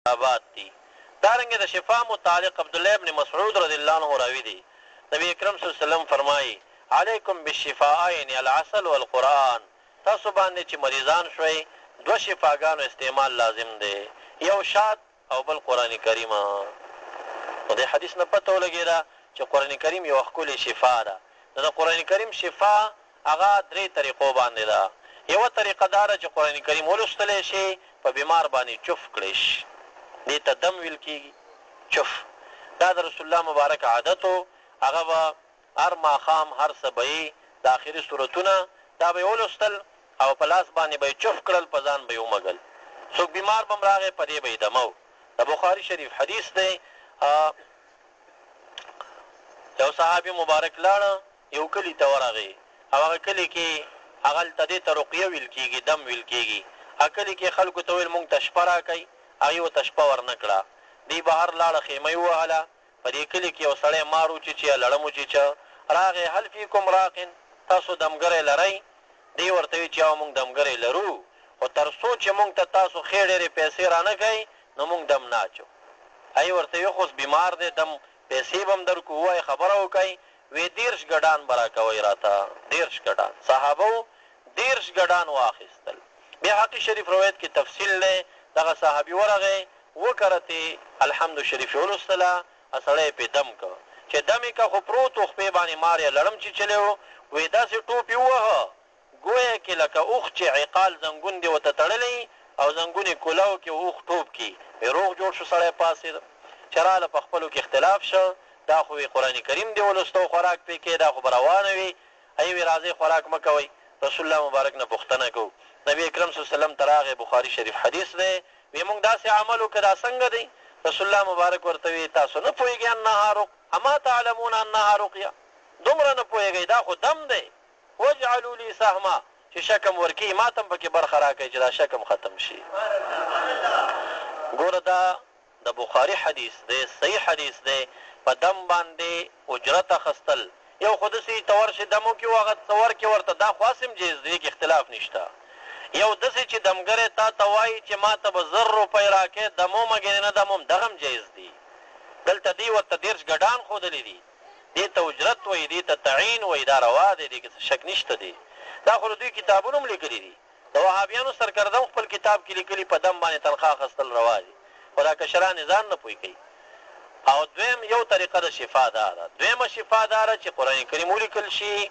آباد دي. دارنګه د شفا متعلق عبدالله ابن مسعود رضی الله عنه راوي دي نبی اکرم صلی الله علیه وسلم فرمایي علیکم بالشفاءین العسل والقرآن، تاسو باندې چې مریضان شوي دوه شفاګانو استعمال لازم دی، یو شات او بل قرآن کریم. نو د حدیث نه پته ولګېده چې قرآن کریم یو ښکلې شفا ده. نو د قرآن کریم شفا هغه درې طریقو باندې ده. یوه طریقه دا ده چې قرآن کریم ولوستلی شي په بیمار باندې چف کړی شي، دې ته دم ویل کېږي، چف. دا د رسول الله مبارک عادت و، هغه به هر ماښام هر سبعي د آخري صورتونه دا به یې ولوستل او په لاس باندې به یې چف کړل، په ځان به یې ومږل. څوک بیمار به هم راغی په دې به یې دمه. د بخاري شریف حدیث دی، یو صحابي مبارک لاړه یو کلي ته ورغی او هغه کلي کې هغلته دې ته رقیه ویل کېږي، دم ویل کېږي. هغه کلي کې خلکو ته ویل مونږ ته شپه راکئ، هغې ورته شپه ورنه کړه. دی بهر لاړه خیمه یې ووهله، په دې کلي کې یو سړی مار وچیچه، لړم وچیچه، راغی هل فیکم راقن، تاسو دمګری لرئ؟ دی ورته وایي چې او مونږ دمګری لرو، خو تر څو چې مونږ ته تاسو ښې ډېرې پیسې رانه کوئ نو مونږ دم نه اچو. هغې ورته وایي خو بیمار دی، دم پیسې به هم درکو، ووایي خبره وکئ. وی 30 ګډان به راکوئ راته، 30 ګډان. صحابه 30 ګډان واخیستل. بیا حقي شریف روایت کې تفصیل دی، دغه صحابي ورغی وکرتې الحمد شریف یې ولوستله، سړی یې پې دم که، چې دم یې که خو پروت و خپې باندې مار یې لړم چیچلی و، وی داسې ټوپ یې ووهه ګویا کې لکه اوښ چې عقال زنګون دې ورته تړلی او زنګون یې کولاو کې اوښ ټوپ کې، وی روغ جوړ شو، سړی پاڅېده. چې راله په خپلو کې اختلاف شه، دا خو وی قرآن کریم دې ولوستو خوراک پې کې، دا خو به روانه وي. ای وی راځئ خوراک مه کوئ. رسول الله مبارک نه پوښتنه کوو. نبی اکرم صلی الله علیه وسلم ته راغی، بخاري شریف حدیث دی، وی مونږ داسې عمل وکړه دا څنګه دی؟ رسول الله مبارک ورته وی تاسو نه پوهېږئ انها رق اما تعلمون انها رقیه، دومره نه پوهېږئ دا خو دم دی. وجعلوا لي سهما، چې شکم ورکوي ما ته هم پکې برخه راکوئ چې دا شکم ختم شي. ګوره دا د بخاري حدیث دی، صحیح حدیث دی. په دم باندې اجرت اخیستل، یو خو داسې ته ورشي دم وکړي او هغه څه ورکړي ورته، دا خو هسې هم جایز دی، کې اختلاف نشته. یو داسې چې دمګری تا ته وایي چې ما ته به 1000 روپۍ راکړې، دم ومږې نه دم هم، دغه هم جایز دي. دلته دې ورته 30 ګډان ښودلي دي، دې ته اجرت وایي، دې ته تعین وایي، دا روا دی، دې کې څه شک نشته دی. دا خو دوی کتابونه هم لیکلي دي، د وهابیانو سرکردم خپل کتاب کې لیکلي په دم باندې تنخواه اخیستل روا دي، خو دا کشران یې ځان نه پوه کوي. او دویم یو طریقه د شفا دا ده، دویمه شفا دا ده چې قرآن کریم ولیکل شي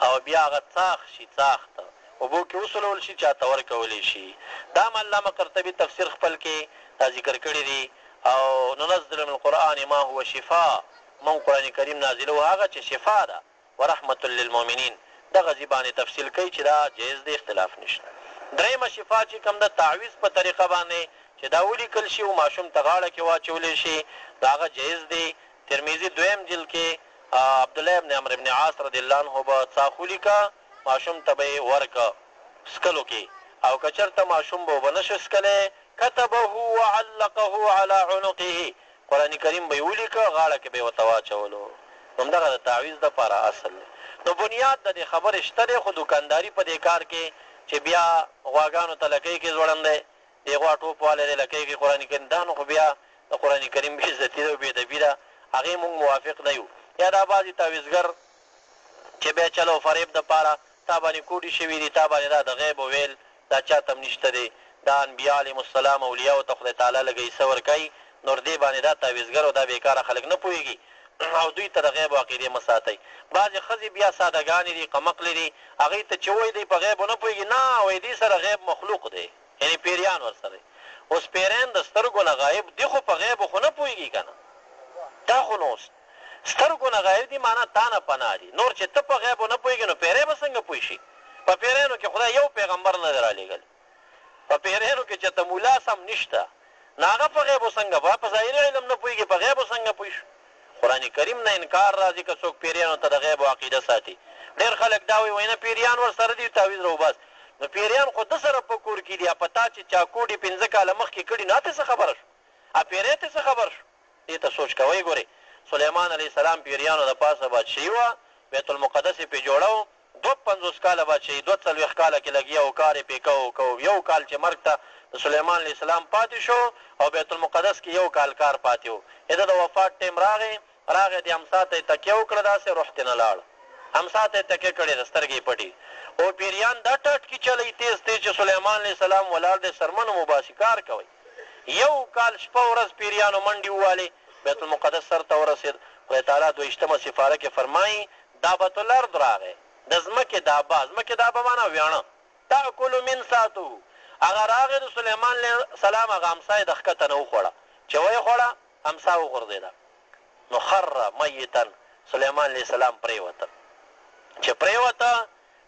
او بیا هغه څاښ شي، څاښ ته اوبو کې وسولول شي، چاته ورکولی شي. دا هم علامه قرطبي تفسیر خپل کې دا ذکر کړي دي. او ننزل من القرآن ما هو شفا، موږ قرآن کریم نازلو هغه چې شفا ده، ورحمت للمؤمنین. دغه ځای باندې تفصیل کوي چې دا جایز دی، اختلاف نشته. درېیمه شفا چې کوم ده تعویض په طریقه باندې چې دا ولیکل شي او ماشوم ته غاړه کې واچولی شي، دا هغه جایز دی. ترمذي 2م جلد کې عبدالله ابن عمرو ابن عاص رضی الله عنه به څاښ ولیکه، ماشوم ته به یې ورکه څکلو کې، او که چېرته ماشوم به اوبه نشي څکلی کتبه وعلقه على عنقه، قرآن کریم به یې ولیکه، غاړه کې به یې ورته واچولو. همدغه د تعویض دپاره اصل دی. نو بنیاد د دې خبرې شته دی، خو دوکانداري په دې کار کې چې بیا غواګانو ته لکۍ کې ځوړندی دی، غوا ټوپ والی دی لکۍ کې قرآن کریم، دا نو خو بیا د قرآن کریم بې عزتي ده او بې ادبي ده، هغې مونږ موافق نه یو. یا دا بعضې تعویضګر چې بیا چل او فریب دپاره تا باندې کوډې شوي دي، تا باندې دا د غیب ویل دا چاته هم نشته دی، دا انبیا علیهم السلام اولیاو ته خدای تعالی لږ حصه ورکوي، نور دې باندې دا تعویضګر او دا بېکاره خلک نه پوهېږي او دوی ته د غیب و عقیدې مه ساتئ. بعضې ښځې بیا سادهګانې دي، قمقلې دي، هغوی ته چې وایي دی په غیب ونه پوهېږي، نه وایي دې سره غیب مخلوق دی، یعنې پیریان ورسره. اوس پیریان د سترګو نه غایب دي، خو په غیبو خو نه پوهېږي که نه، دا خو نو سترګو نه غایب دي، معنا تا نه پناه دي. نور چې ته په غیبو نه پوهېږې نو پیری به څنګه پوه شي؟ په پیریانو کې خدای یو پیغمبر نه دی رالیږلی، په پیریانو کې چې ته ملا سم نشته، نو هغه په غیبو څنګه به په ظاهري علم نه پوهېږي، په غیبو څنګه پوه شو؟ قرآن کریم نه انکار راځي که څوک پیریانو ته د غیب و عقیده ساتي. ډېر خلک دا وایي وایي نه پیریان ورسره دي، تعویض راوباس. نو پیریان خو ده سره په کور کې دي، په تا چې چاکوډي 15 کاله مخکې کړي نو ته څه خبره شو؟ پیری ته څه خبر شو؟ دې ته سوچ کوئ. ګورئ سلیمان علیه السلام پیریانو د پاسه بادشاهي وه، بیت المقدس یې پرې جوړه و، 52 کاله بچي 42 کاله کې لګیا او کار یې پې کوو یو کال چې مرګ ته د سلیمان علیه السلام پاتې شو او بیت المقدس کې یو کال کار پاتې و د وفات ټیم راغی د امسا ته یې تکیه وکړه داسې روح ترې نه لاړ امسا ته یې تکیه کړې ده سترګې یې پټې او پیریان دا ټټکي چلی تیز چې سلیمان علیه السلام ولاړ دی سرمنو مباسي کار کوئ یو کال شپه ورځ پیریانو منډې ووالې بیت المقدس سر ته ورسېد خدای تعالی 22مه سپاره کې فرمایي دابة الارض راغی د ځمکې دابه معنا ویاڼه تاکلو من ساتو هغه راغی د سلیمان علیه السلام هغه امسا یې د ښکته نه وخوړه چې ویې خوړه امسا وغورځېده نو خر میتا سلیمان علیه السلام پرېوته چې پرېوته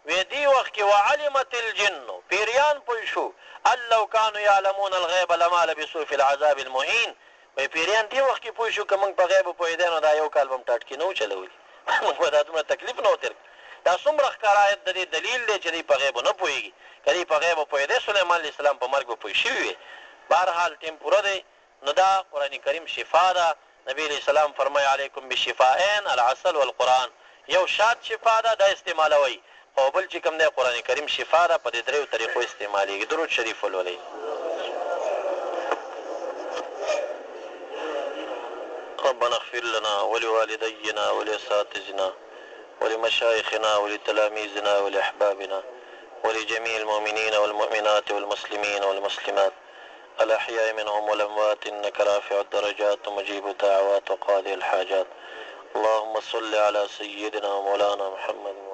وی دی وخت کې وعلمت الجن پیریان پوه شو ان لو کانوا یعلمون الغیب لما لبثوا فی العذاب المهین وی پیریان دی وخت کې پوه شو که موږ په غیب پوهېدی نو دا یو کال به م ټاټکي نه و چلولي موږ به دا دومره تکلیف نه و تېر دا څومره ښکاره آیت د دې دلیل دی چې دی په غیبو نه پوهېږي که دی په غیبو پوهېدی سلیمان علیه السلام په مرګ به پوه شوي وي بهرحال ټیم پوره دی نو دا قرآن کریم شفا ده نبی علیه السلام فرمایي علیکم بشفاءین العسل والقرآن یو شاد شفا ده دا استعمالوئ او بل چې کوم دی قرآن کریم شفا ده په دې دریو طریقو استعمالیږي درود شریف ولولئ ربنا اغفر لنا ولوالدينا ولأساتذتنا ولمشايخنا ولتلاميذنا ولأحبابنا ولجميع المؤمنين والمؤمنات والمسلمين والمسلمات الأحياء منهم والأموات إنك رافع الدرجات ومجيب الدعوات وقاضي الحاجات اللهم صل على سيدنا ومولانا محمد